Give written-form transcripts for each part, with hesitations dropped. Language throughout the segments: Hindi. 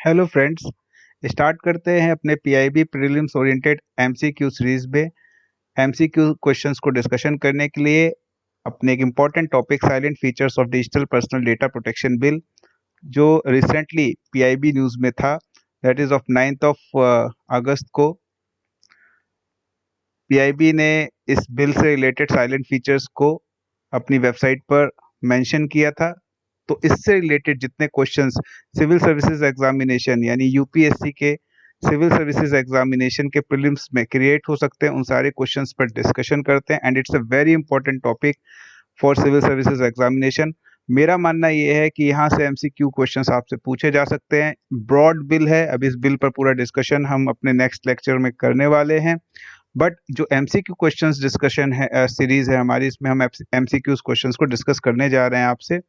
Hello friends. स्टार्ट करते हैं अपने PIB prelims oriented MCQ series में। एमसीक्यू क्वेश्चंस को डिस्कशन करने के लिए अपने एक important topic salient features of digital personal data protection bill, जो रिसेंटली पीआईबी न्यूज़ में था, that is of 9th of अगस्त को पीआईबी ने इस बिल से रिलेटेड साइलेंट फीचर्स को अपनी वेबसाइट पर मेंशन किया था। तो इससे रिलेटेड जितने क्वेश्चंस सिविल सर्विसेज एग्जामिनेशन यानी यूपीएससी के सिविल सर्विसेज एग्जामिनेशन के प्रीलिम्स में क्रिएट हो सकते हैं, उन सारे क्वेश्चंस पर डिस्कशन करते हैं। And it's a very important topic for civil services examination. मेरा मानना ये है कि यहाँ से एमसीक्यू क्वेश्चंस आपसे पूछे जा सकते हैं। ब्रॉड बिल है, अब इस बिल पर पूरा डिस्कशन हम अपने नेक्स्ट लेक्चर में करने वाले हैं। बट जो एमसीक्यू क्वेश्चंस डिस्कशन है सीरीज है हमारी, इसमें हम एमसीक्यूज क्वेश्चंस को डिस्कस करने जा रहे हैं आपसे।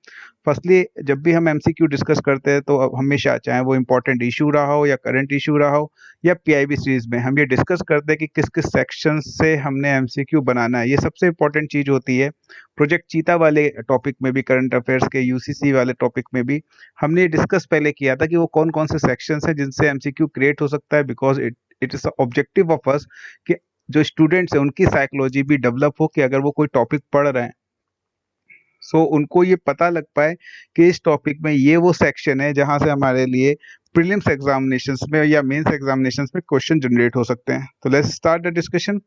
फर्स्टली, जब भी हम एमसीक्यू डिस्कस करते हैं तो अब हमेशा, चाहे वो इंपॉर्टेंट इशू रहा हो या करंट इशू रहा हो या पीआईबी सीरीज में, हम ये डिस्कस करते हैं कि किस किस सेक्शन से हमने एमसीक्यू बनाना है। ये सबसे इंपॉर्टेंट चीज़ होती है। प्रोजेक्ट चीता वाले टॉपिक में भी, करंट अफेयर्स के यूसीसी वाले टॉपिक में भी हमने डिस्कस पहले किया था कि वो कौन कौन से सेक्शंस हैं जिनसे एमसीक्यू क्रिएट हो सकता है। Because it is objective of us कि जो स्टूडेंट्स हैं उनकी साइकोलॉजी भी डेवलप हो कि अगर वो कोई टॉपिक पढ़ रहे हैं सो उनको ये पता लग पाए कि इस टॉपिक में ये वो सेक्शन है जहां से हमारे लिए प्रीलिम्स एग्जामिनेशंस में या मेंस एग्जामिनेशंस में क्वेश्चन जनरेट हो सकते हैं। तो लेट्स स्टार्ट द डिस्कशन।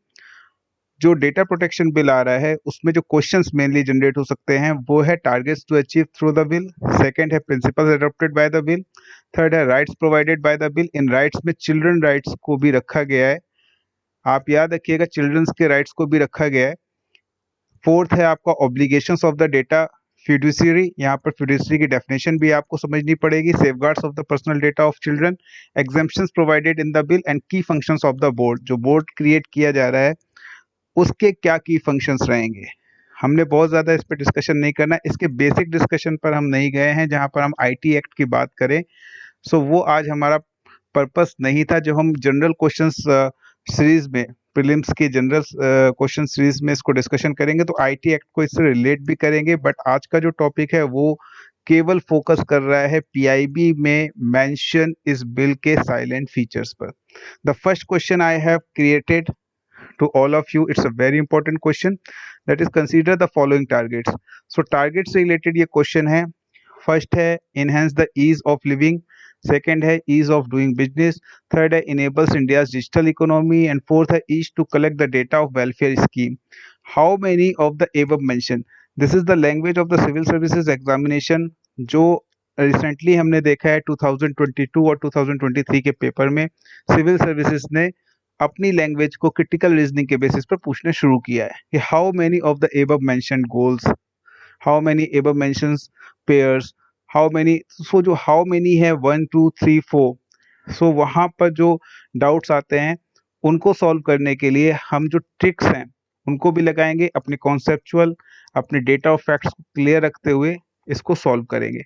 जो डेटा प्रोटेक्शन बिल आ रहा है उसमें जो क्वेश्चंस मेनली जनरेट हो सकते हैं वो है targets to achieve through the bill, second है principles adopted by the bill, third है rights provided by the bill. इन राइट्स में चिल्ड्रन राइट्स को भी रखा गया है, आप याद रखिएगा, चिल्ड्रंस के राइट्स को भी रखा गया है। फोर्थ है आपका ऑब्लिगेशंस ऑफ द डेटा फिड्यूसियरी, यहाँ पर फिड्यूसियरी की डेफिनेशन भी आपको समझनी पड़ेगी। Safeguards of the personal data of children, exemptions provided in the bill and की फंक्शंस ऑफ द बोर्ड। जो बोर्ड क्रिएट किया जा रहा है उसके क्या की फंक्शंस रहेंगे। हमने बहुत ज़्यादा इस पर डिस्कशन नहीं करना, इसके बेसिक डिस्कशन पर हम नहीं गए हैं जहाँ पर हम आईटी एक्ट की बात करें। सो वो आज हमारा पर्पस नहीं था। जब हम जनरल क्वेश्चंस सीरीज में, प्रीलिम्स की जनरल क्वेश्चन सीरीज में इसको डिस्कशन करेंगे तो आईटी एक्ट को इससे रिलेट भी करेंगे। बट आज का जो टॉपिक है वो केवल फोकस कर रहा है पीआईबी में मेंशन इस बिल के साइलेंट फीचर्स पर। The first question I have created to all of you, it's a very important question, that is consider the following targets. So targets से related ये question है। फर्स्ट है enhance the ease of living, second है ease of doing business, third है enables India's digital economy, and fourth है is to collect the data of welfare scheme. How many of the above mentioned? This is the language of the civil services examination जो रिसेंटली हमने देखा है 2022 और 2023 के पेपर में सिविल सर्विसेज ने अपनी लैंग्वेज को क्रिटिकल रीजनिंग के बेसिस पर पूछना शुरू किया है कि how many of the above mentioned goals, how many above mentions pairs, how many, so जो हाउ मेनी है 1 2 3 4, सो वहाँ पर जो डाउट्स आते हैं उनको सॉल्व करने के लिए हम जो ट्रिक्स हैं उनको भी लगाएंगे, अपने कॉन्सेप्चुअल, अपने डेटा और फैक्ट्स को क्लियर रखते हुए इसको सॉल्व करेंगे।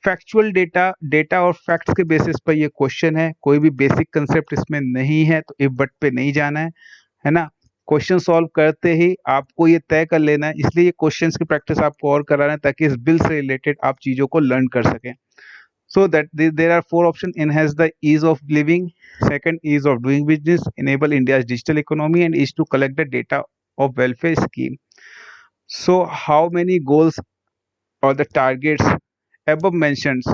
फैक्चुअल डेटा और फैक्ट्स के बेसिस पर ये क्वेश्चन है, कोई भी बेसिक कंसेप्ट इसमें नहीं है, तो इफ बट पे नहीं जाना है ना। क्वेश्चन सॉल्व करते ही आपको ये तय कर लेना है, इसलिए ये क्वेश्चंस की प्रैक्टिस आपको और करा रहे हैं ताकि इस बिल से रिलेटेड आप चीज़ों को लर्न कर सकें। So that there are four option: enhance the ease of living, second ease of doing business, enable India's digital economy and is to collect the data of welfare scheme. So how many goals or the targets above mentioned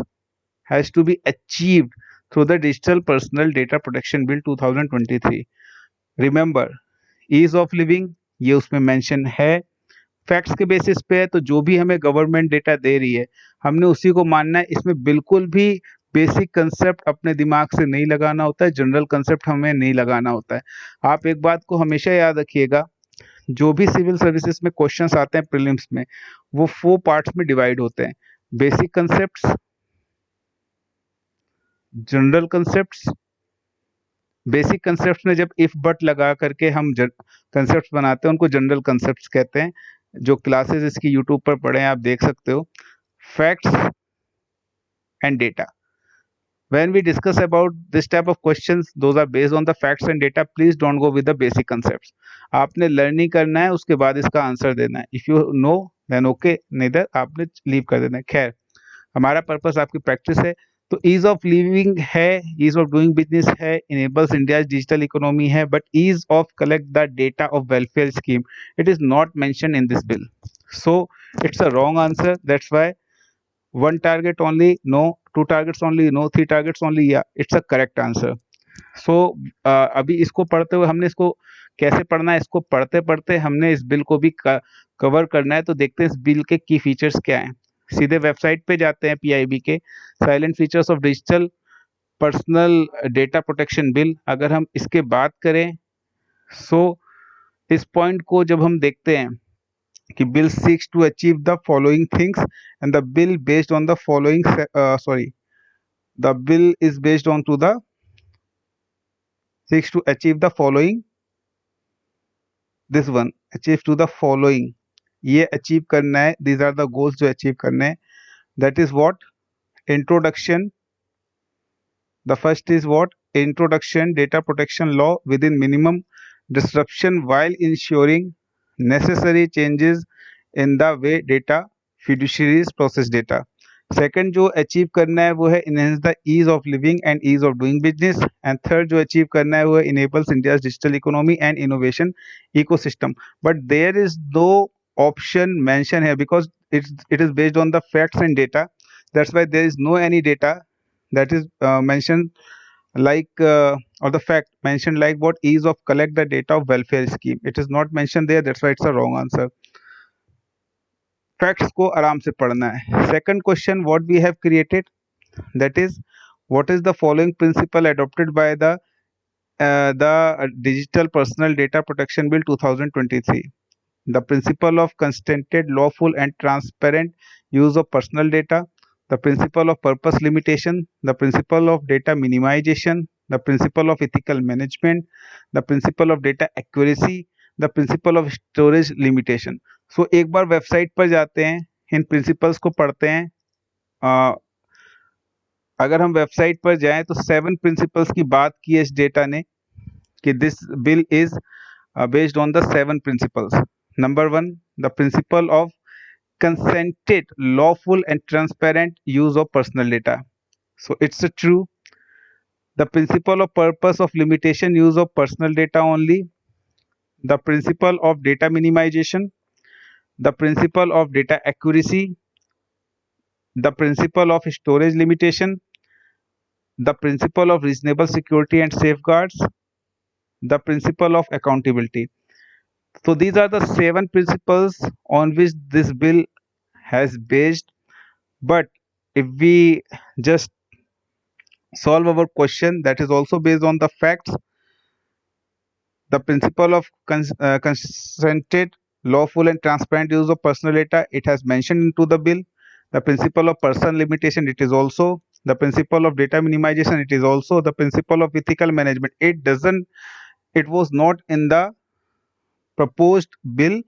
has to be achieved through the Digital Personal Data Protection Bill 2023. Remember, ease of living ये उसमें मेंशन है, फैक्ट्स के बेसिस पे है, तो जो भी हमें गवर्नमेंट डेटा दे रही है हमने उसी को मानना है। इसमें बिल्कुल भी बेसिक कंसेप्ट अपने दिमाग से नहीं लगाना होता है, जनरल कंसेप्ट हमें नहीं लगाना होता है। आप एक बात को हमेशा याद रखिएगा, जो भी सिविल सर्विसेज में क्वेश्चंस आते हैं प्रीलिम्स में वो 4 पार्ट्स में डिवाइड होते हैं: basic concepts, general concepts. Basic concepts में जब इफ बट लगा करके हम कंसेप्ट्स बनाते हैं उनको जनरल कंसेप्ट्स कहते हैं। जो क्लासेस इसकी यूट्यूब पर पढ़े हैं आप देख सकते हो। Facts and data, when we discuss about this type of questions, those are based on the facts and data. Please don't go with the basic concepts. आपने लर्निंग करना है, उसके बाद इसका आंसर देना है। If you know then okay, नहीं तो आपने लीव कर देना है। खैर, हमारा पर्पस आपकी प्रैक्टिस है, तो ईज ऑफ लिविंग है, ईज ऑफ डूइंग बिजनेस है, इनेबल्स इंडिया डिजिटल इकोनॉमी है, but ease of collect the data of welfare scheme it is not mention in this bill. So it's a wrong answer. That's why one target only no, two targets only no, three targets only yeah, it's a correct answer. So अभी इसको पढ़ते हुए हमने इसको कैसे पढ़ना है, इसको पढ़ते पढ़ते हमने इस बिल को भी कवर करना है. तो देखते हैं इस बिल के की फीचर्स क्या हैं. सीधे वेबसाइट पे जाते हैं पीआईबी के, salient features of digital personal data protection bill. अगर हम इसके बात करें सो इस पॉइंट को जब हम देखते हैं कि bill seeks to achieve the following things and the bill based on the following the bill is based on to the seeks to achieve the following, this one achieve to the following, ये अचीव करना है, these are the goals जो अचीव करने हैं. that is what introduction, the first is what introduction data protection law within minimum disruption while ensuring necessary changes in the way data fiduciaries process data. Second जो अचीव करना है वो है enhance the ease of living and ease of doing business. And third जो अचीव करना है वो है enables India's digital economy and innovation ecosystem. But there is no option mention है because it is based on the facts and data. That's why there is no any data that is mentioned like or the fact mentioned like what ease of collect the data of welfare scheme. It is not mentioned there. That's why it's a wrong answer. Facts को आराम से पढ़ना है. Second question what we have created, that is what is the following principle adopted by the digital personal data protection bill 2023. The principle of consented lawful and transparent use of personal data, the principle of purpose limitation, the principle of data minimization, the principle of ethical management, the principle of data accuracy, the principle of storage limitation. So एक बार वेबसाइट पर जाते हैं, इन प्रिंसिपल्स को पढ़ते हैं. अगर हम वेबसाइट पर जाएं तो 7 प्रिंसिपल्स की बात की है इस डेटा ने कि this bill is based on the 7 principles. Number 1 the principle of consented lawful and transparent use of personal data. So it's a true. The principle of purpose of limitation use of personal data only, the principle of data minimization, the principle of data accuracy, the principle of storage limitation, the principle of reasonable security and safeguards, the principle of accountability. So these are the 7 principles on which this bill has based. But if we just solve our question, that is also based on the facts. The principle of consented lawful and transparent use of personal data, it has mentioned into the bill. The principle of person limitation, it is also. The principle of data minimization, it is also. The principle of ethical management, it was not in the proposed bill.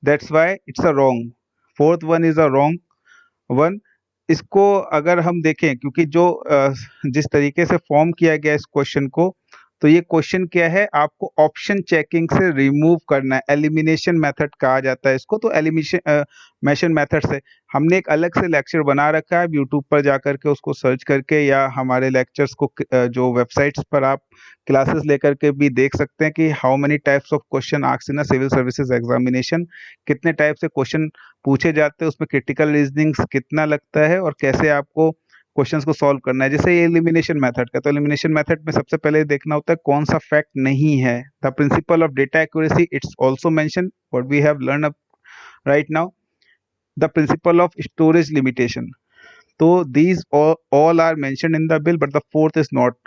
That's why it's a wrong. Fourth one is a wrong one. इसको अगर हम देखें क्योंकि जो जिस तरीके से फॉर्म किया गया इस क्वेश्चन को, तो ये क्वेश्चन क्या है, आपको ऑप्शन चेकिंग से रिमूव करना है. एलिमिनेशन मेथड कहा जाता है इसको. तो एलिमिनेशन मेथड से हमने एक अलग से लेक्चर बना रखा है. यूट्यूब पर जा करके उसको सर्च करके या हमारे लेक्चर्स को जो वेबसाइट्स पर आप क्लासेस लेकर के भी देख सकते हैं कि how many types of question asked in a civil services examination, कितने टाइप से क्वेश्चन पूछे जाते हैं, उसमें क्रिटिकल रीजनिंग कितना लगता है और कैसे आपको क्वेश्चंस को सॉल्व करना है. जैसे ये एलिमिनेशन मेथड का, तो एलिमिनेशन मेथड में सबसे पहले देखना होता है कौन सा फैक्ट नहीं है. The principle of data accuracy, it's also mention what we have learn up right now. The principle of storage limitation, तो these all are mentioned in the bill, but the fourth is not.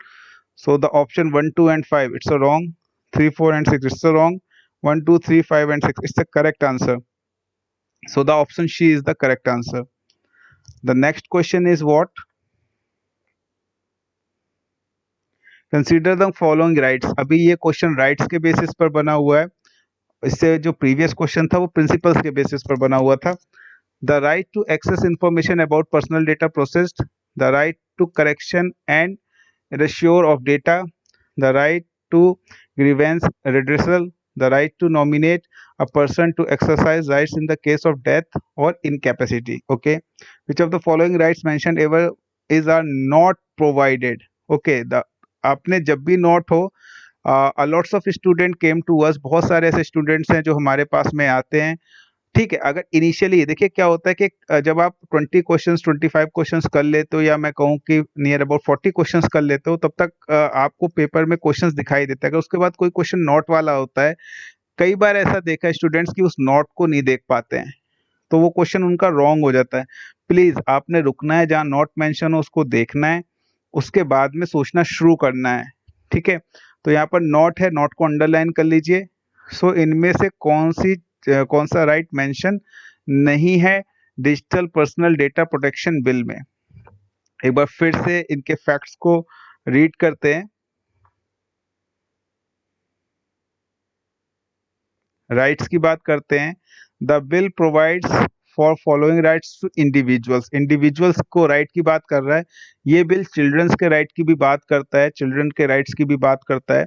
So the option 1, 2 and 5, it's a wrong. 3, 4 and 6, it's a wrong. 1, 2, 3, 5 and 6, it's the correct answer. So the option C is the correct answer. The next question is what? Consider the following rights. अभी ये क्वेश्चन राइट्स के बेसिस पर बना हुआ है. इससे जो प्रीवियस क्वेश्चन था वो प्रिंसिपल्स के बेसिस पर बना हुआ था. The right to access information about personal data processed, the right to correction and erasure of data, the right to grievance redressal, the right to nominate a person to exercise rights in the case of death or incapacity. Okay, which of the following rights mentioned ever is are not provided. Okay, the आपने जब भी नोट हो, lots of student came to us, बहुत सारे ऐसे स्टूडेंट्स हैं जो हमारे पास में आते हैं। ठीक है, अगर इनिशियली देखिए क्या होता है कि जब आप 20 क्वेश्चंस 25 क्वेश्चंस कर लेते हो, या मैं कहूँ कि नियर अबाउट 40 क्वेश्चंस कर लेते हो, तब तक आपको पेपर में क्वेश्चंस दिखाई देता है। अगर उसके बाद कोई क्वेश्चन नोट वाला होता है, कई बार ऐसा देखा है स्टूडेंट्स की उस नोट को नहीं देख पाते हैं, तो वो क्वेश्चन उनका रॉन्ग हो जाता है। प्लीज़ आपने रुकना है, जहाँ नोट मेंशन हो उसको देखना है, उसके बाद में सोचना शुरू करना है। ठीक है, तो यहाँ पर नोट है, नोट को अंडरलाइन कर लीजिए। सो इनमें से कौन सा राइट मेंशन नहीं है digital personal data protection bill में। एक बार फिर से इनके फैक्ट्स को रीड करते हैं। राइट्स की बात करते हैं। The bill provides for following rights to individuals. Individuals को राइट की बात कर रहा है। ये बिल चिल्ड्रंस के राइट की भी बात करता है, चिल्ड्रन के राइट्स की भी बात करता है।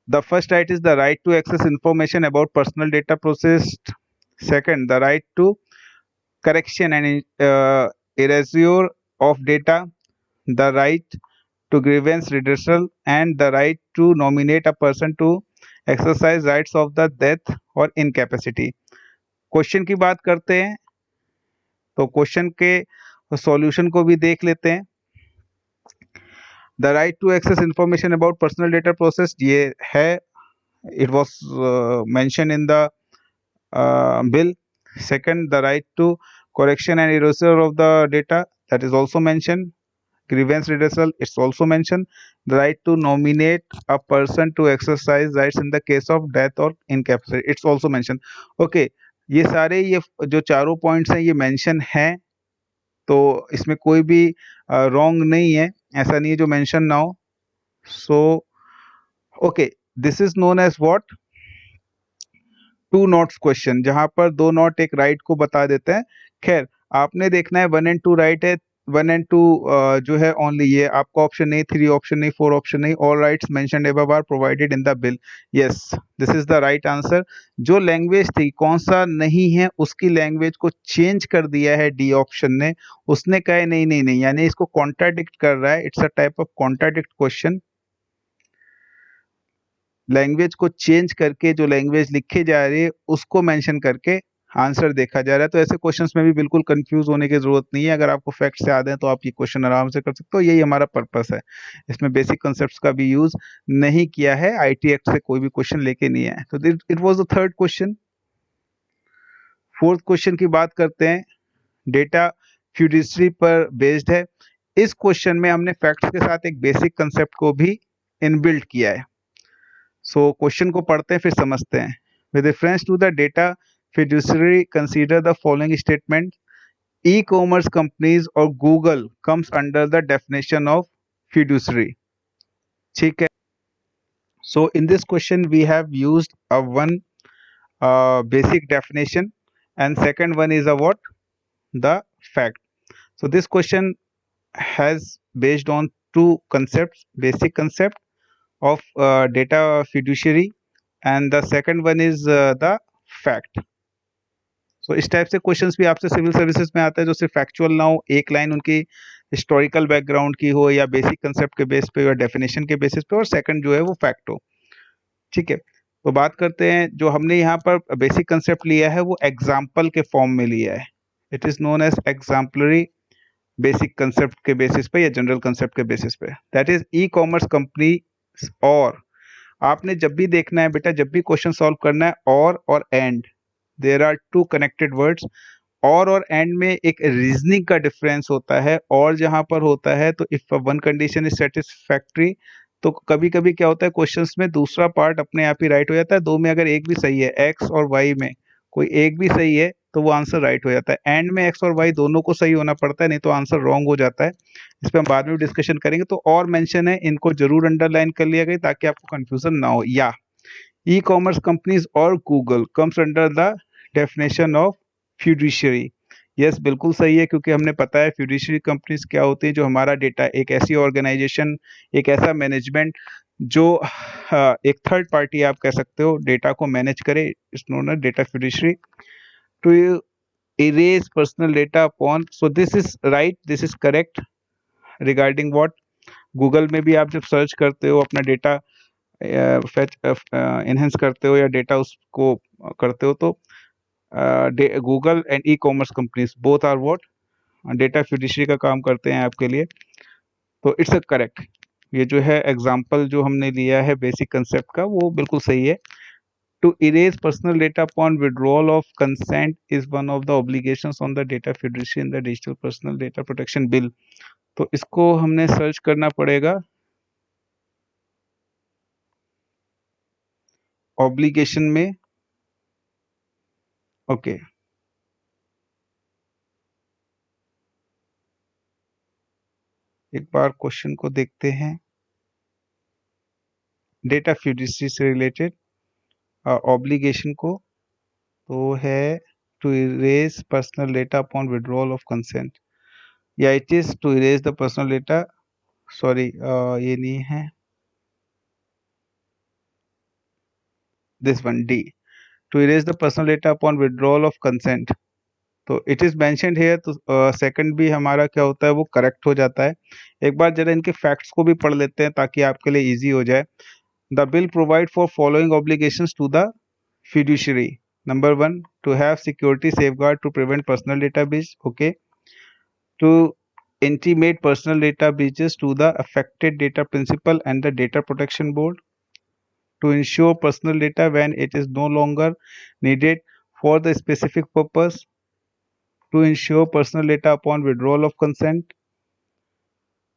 The first right is the right to access information about personal data processed. Second, the right to correction and erasure of data, the right to grievance redressal, and the right to nominate a person to exercise rights of the death or incapacity। Question की बात करते हैं, तो क्वेश्चन के सॉल्यूशन को भी देख लेते हैं। The right to access information about personal data process, ये है, it was mention in the bill. Second, the right to correction and erasure of the data, that is also mentioned. Grievance redressal, it's also mentioned. The right to nominate a person to exercise rights in the case of death or incapacity, it's also mentioned. Okay, ये सारे ये जो चारों पॉइंट्स हैं ये मेंशन हैं, तो इसमें कोई भी रॉन्ग नहीं है, ऐसा नहीं है जो मेंशन ना हो। So okay, this is known as what, two nots question, जहां पर दो नॉट एक राइट को बता देते हैं। खैर, आपने देखना है 1 एंड 2 राइट है, 1 एंड 2 जो है ओनली ये आपका ऑप्शन नहीं, 3 ऑप्शन नहीं, 4 ऑप्शन नहीं, all rights mentioned above are provided in the bill. Yes, this is the right answer. जो लैंग्वेज थी, कौन सा नहीं है, उसकी लैंग्वेज को चेंज कर दिया है डी ऑप्शन ने। उसने कहा है नहीं नहीं नहीं, यानी इसको कॉन्ट्राडिक्ट कर रहा है। It's a type of contradict question. Language को चेंज करके जो लैंग्वेज लिखी जा रही है उसको मेंशन करके आंसर देखा जा रहा है। तो ऐसे क्वेश्चंस में भी बिल्कुल कंफ्यूज होने की जरूरत नहीं है। अगर आपको फैक्ट्स याद हैं तो आप ये क्वेश्चन आराम से कर सकते हो। यही हमारा पर्पस है, इसमें बेसिक कॉन्सेप्ट्स का भी यूज नहीं किया है। आईटी एक्ट से कोई भी क्वेश्चन लेके नहीं आए। तो it was the third question. Fourth question की बात करते हैं, डेटा फ्यूडिशरी पर बेस्ड है। इस क्वेश्चन में हमने फैक्ट्स के साथ एक बेसिक कंसेप्ट को भी इनबिल्ट किया है। सो क्वेश्चन को पढ़ते हैं फिर समझते हैं। With reference to the data fiduciary consider the following statement. E commerce companies और Google comes under the definition of fiduciary. ठीक है, so in this question we have used a one basic definition, and second one is a what, the fact. So this question has based on two concepts, basic concept of data fiduciary, and the second one is the fact. So इस टाइप से क्वेश्चंस भी आपसे सिविल सर्विसेज में आता है, जो सिर्फ फैक्चुअल ना हो, एक लाइन उनकी हिस्टोरिकल बैकग्राउंड की हो, या बेसिक कंसेप्ट के बेस पे, या डेफिनेशन के बेसिस पे, और सेकंड जो है वो फैक्ट हो। ठीक है, तो बात करते हैं, जो हमने यहाँ पर बेसिक कंसेप्ट लिया है वो एग्जाम्पल के फॉर्म में लिया है। It is known as exemplary basic concept के बेसिस पे या जनरल कंसेप्ट के बेसिस पे। That is e commerce company. और आपने जब भी देखना है बेटा, जब भी क्वेश्चन सॉल्व करना है, और and, there are two connected words. और एंड में एक रीजनिंग का डिफरेंस होता है। और जहां पर होता है तो if one condition is satisfactory, तो कभी कभी क्या होता है क्वेश्चंस में दूसरा पार्ट अपने आप ही राइट हो जाता है। दो में अगर एक भी सही है, एक्स और वाई में कोई एक भी सही है, तो वो आंसर राइट हो जाता है। एंड में एक्स और वाई दोनों को सही होना पड़ता है, नहीं तो आंसर रॉन्ग हो जाता है। इस पर हम बाद में डिस्कशन करेंगे। तो और मेंशन है, इनको जरूर अंडरलाइन कर लिया गया ताकि आपको कंफ्यूजन ना हो। या ई कॉमर्स कंपनीज और Google comes under the definition of fiduciary. Yes, बिल्कुल सही है, क्योंकि हमने पता है फ्यूडिशरी कंपनीज क्या होती है, जो हमारा डेटा, एक ऐसी ऑर्गेनाइजेशन, एक ऐसा मैनेजमेंट जो एक थर्ड पार्टी आप कह सकते हो, डेटा को मैनेज करे। It's known as data fiduciary. To erase personal data upon, so this is right, this is correct, regarding what, Google में भी आप जब सर्च करते हो अपना डेटा फेच इनहेंस करते हो या डेटा उसको करते हो, तो Google and e commerce companies both are what, data fiduciary का काम करते हैं आपके लिए। तो इट्स अ करेक्ट, ये जो है एग्जांपल जो हमने लिया है बेसिक कंसेप्ट का, वो बिल्कुल सही है। To erase personal data upon withdrawal of consent is one of the obligations on the data fiduciary in the digital personal data protection bill. तो इसको हमने सर्च करना पड़ेगा ऑब्लिगेशन में। ओके, एक बार क्वेश्चन को देखते हैं। डेटा फिड्यूशियरी से रिलेटेड ऑब्लिगेशन को, तो है to erase personal data upon withdrawal of consent, या it is to erase the personal data, sorry ये नहीं है, this one D, to erase the personal data upon withdrawal of consent. तो इट इज मेंशन्ड हियर, तो सेकंड भी हमारा क्या होता है, वो करेक्ट हो जाता है। एक बार जरा इनके फैक्ट्स को भी पढ़ लेते हैं ताकि आपके लिए इजी हो जाए। The bill provide for following obligations to the fiduciary. Number one, to have security safeguard to prevent personal data breach. Okay. To intimate personal data breaches to the affected data principal and the data protection board. To ensure personal data when it is no longer needed for the specific purpose. To ensure personal data upon withdrawal of consent.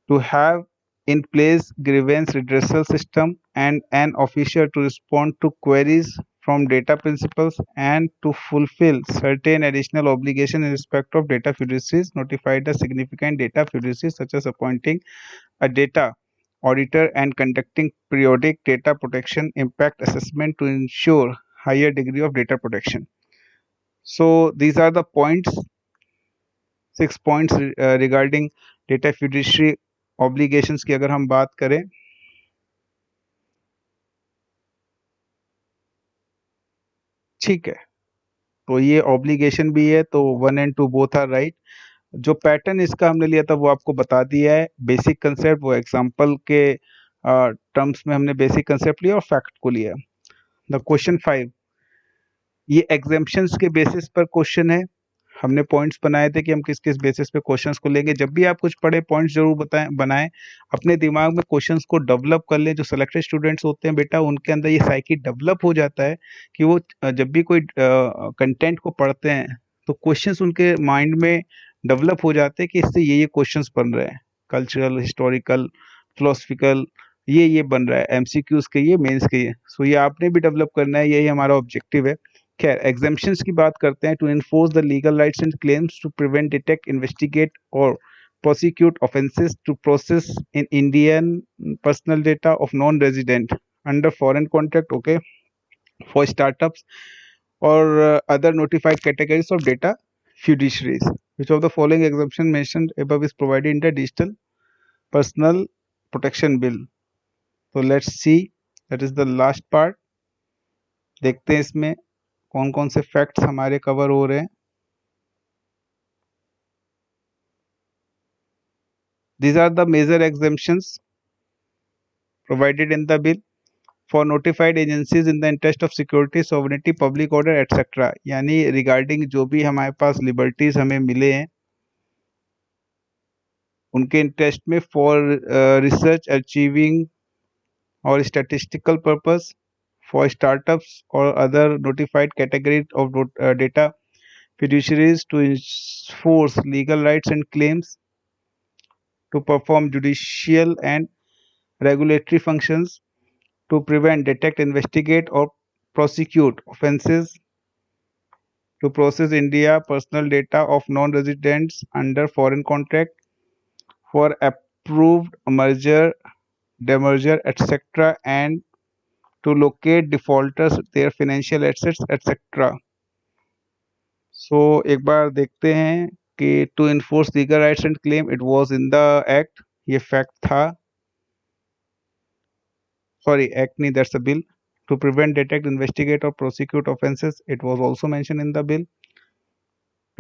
To have in place grievance redressal system and an officer to respond to queries from data principals, and to fulfill certain additional obligations in respect of data fiduciaries notified the significant data fiduciaries, such as appointing a data auditor and conducting periodic data protection impact assessment to ensure higher degree of data protection. So these are the points, 6 points regarding data fiduciary obligations की अगर हम बात करें। ठीक है, तो ये ऑब्लिगेशन भी है, तो 1 and 2 बोथ आर राइट। जो पैटर्न इसका हमने लिया था वो आपको बता दिया है, बेसिक कंसेप्ट वो एग्जांपल के टर्म्स में हमने बेसिक कंसेप्ट लिया और फैक्ट को लिया। द क्वेश्चन 5, ये एग्जाम्पशंस के बेसिस पर क्वेश्चन है। हमने पॉइंट्स बनाए थे कि हम किस किस बेसिस पे क्वेश्चंस को लेंगे। जब भी आप कुछ पढ़े पॉइंट्स जरूर बताएं, बनाएं, अपने दिमाग में क्वेश्चंस को डेवलप कर लें। जो सेलेक्टेड स्टूडेंट्स होते हैं बेटा, उनके अंदर ये साइकी डेवलप हो जाता है कि वो जब भी कोई कंटेंट को पढ़ते हैं तो क्वेश्चंस उनके माइंड में डेवलप हो जाते हैं कि इससे ये क्वेश्चंस बन रहे हैं, कल्चरल, हिस्टोरिकल, फिलोसफिकल, ये बन रहा है, एमसीक्यूज के, ये मेंस के, ये सो ये आपने भी डेवलप करना है, यही हमारा ऑब्जेक्टिव है। खैर, एग्जाम्पशंस की बात करते हैं। To enforce the legal rights and claims, to prevent, detect, investigate और prosecute offences, to process in Indian personal data of non-resident under foreign contract, okay, for startups or other notified categories of data fiduciaries. Which of the following exemption mentioned above is provided in the Digital Personal Protection Bill? So let's see, that is the last part। देखते हैं इसमें कौन कौन से फैक्ट्स हमारे कवर हो रहे हैं। These are the major exemptions provided in the bill for notified agencies in the interest of security, sovereignty, public order, etc. यानी रिगार्डिंग जो भी हमारे पास लिबर्टीज हमें मिले हैं उनके इंटरेस्ट में, फॉर रिसर्च अचीविंग और statistical purpose, for startups or other notified category of data fiduciaries, to enforce legal rights and claims, to perform judicial and regulatory functions, to prevent, detect, investigate or prosecute offences, to process India personal data of non-residents under foreign contract, for approved merger, demerger, etc., and to locate defaulters, their financial assets, etc. So एक बार देखते हैं कि to enforce legal rights and claim, it was in the act, ये फैक्ट था, सॉरी एक्ट नहीं, that's a bill. To prevent, detect, investigate और prosecute offences, it was also mention in the bill.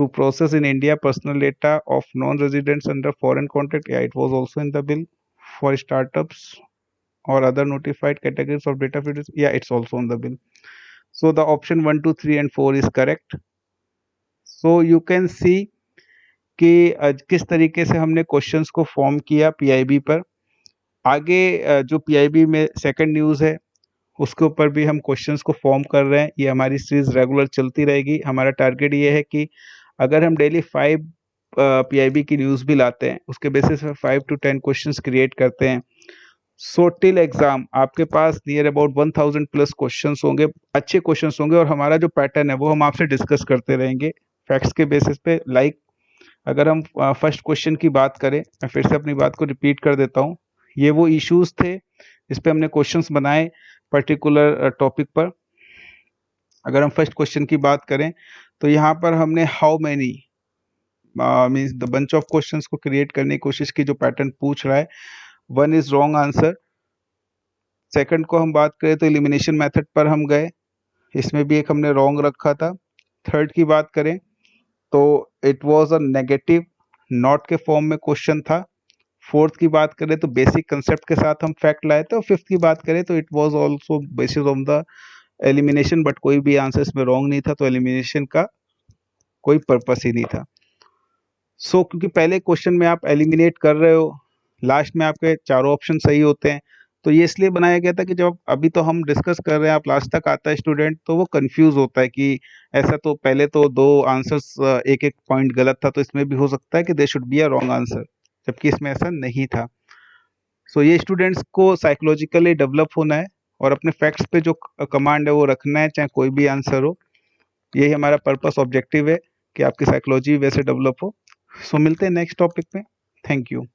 to process in India personal data of non-residents under foreign contract. Yeah, it was also in the bill. For startups or other notified categories of data feeds. Yeah, it's also on the bill. So the option 1, 2, 3 and 4 is correct. So you can see कि किस तरीके से हमने क्वेश्चंस को फॉर्म किया पीआईबी पर। आगे जो पीआईबी में सेकंड न्यूज़ है उसके ऊपर भी हम क्वेश्चंस को फॉर्म कर रहे हैं। ये हमारी सीरीज रेगुलर चलती रहेगी। हमारा टारगेट ये है कि अगर हम डेली 5 पीआईबी की न्यूज़ भी लाते हैं, उसके बेसिस पे 5 to 10 क्वेश्चंस क्रिएट करते हैं। सो टिल एग्जाम आपके पास नियर अबाउट 1000 प्लस क्वेश्चंस होंगे, अच्छे क्वेश्चंस होंगे, और हमारा जो पैटर्न है वो हम आपसे डिस्कस करते रहेंगे फैक्ट्स के बेसिस पे। लाइक अगर हम फर्स्ट क्वेश्चन की बात करें, मैं फिर से अपनी बात को रिपीट कर देता हूँ। ये वो इश्यूज थे जिस पे हमने क्वेश्चंस बनाए पर्टिकुलर टॉपिक पर। अगर हम फर्स्ट क्वेश्चन की बात करें तो यहाँ पर हमने how many means the bunch of questions को क्रिएट करने की कोशिश की जो पैटर्न पूछ रहा है। 1 इज रॉन्ग आंसर। सेकंड को हम बात करें तो एलिमिनेशन मेथड पर हम गए, इसमें भी एक हमने रॉन्ग रखा था। थर्ड की बात करें तो it was a negative not के फॉर्म में क्वेश्चन था। फोर्थ की बात करें तो बेसिक कंसेप्ट के साथ हम फैक्ट लाए थे। और फिफ्थ की बात करें तो it was also basis on the elimination, but कोई भी आंसर इसमें रॉन्ग नहीं था, तो एलिमिनेशन का कोई पर्पस ही नहीं था। सो क्योंकि पहले क्वेश्चन में आप एलिमिनेट कर रहे हो, लास्ट में आपके चारों ऑप्शन सही होते हैं, तो ये इसलिए बनाया गया था कि जब अभी तो हम डिस्कस कर रहे हैं, आप लास्ट तक आता है स्टूडेंट तो वो कंफ्यूज होता है कि ऐसा तो पहले तो 2 आंसर्स एक एक पॉइंट गलत था, तो इसमें भी हो सकता है कि they should be a wrong answer, जबकि इसमें ऐसा नहीं था। सो ये स्टूडेंट्स को साइकोलॉजिकली डेवलप होना है और अपने फैक्ट्स पे जो कमांड है वो रखना है, चाहे कोई भी आंसर हो। यही हमारा पर्पस ऑब्जेक्टिव है कि आपकी साइकोलॉजी वैसे डेवलप हो। सो मिलते हैं नेक्स्ट टॉपिक में। Thank you.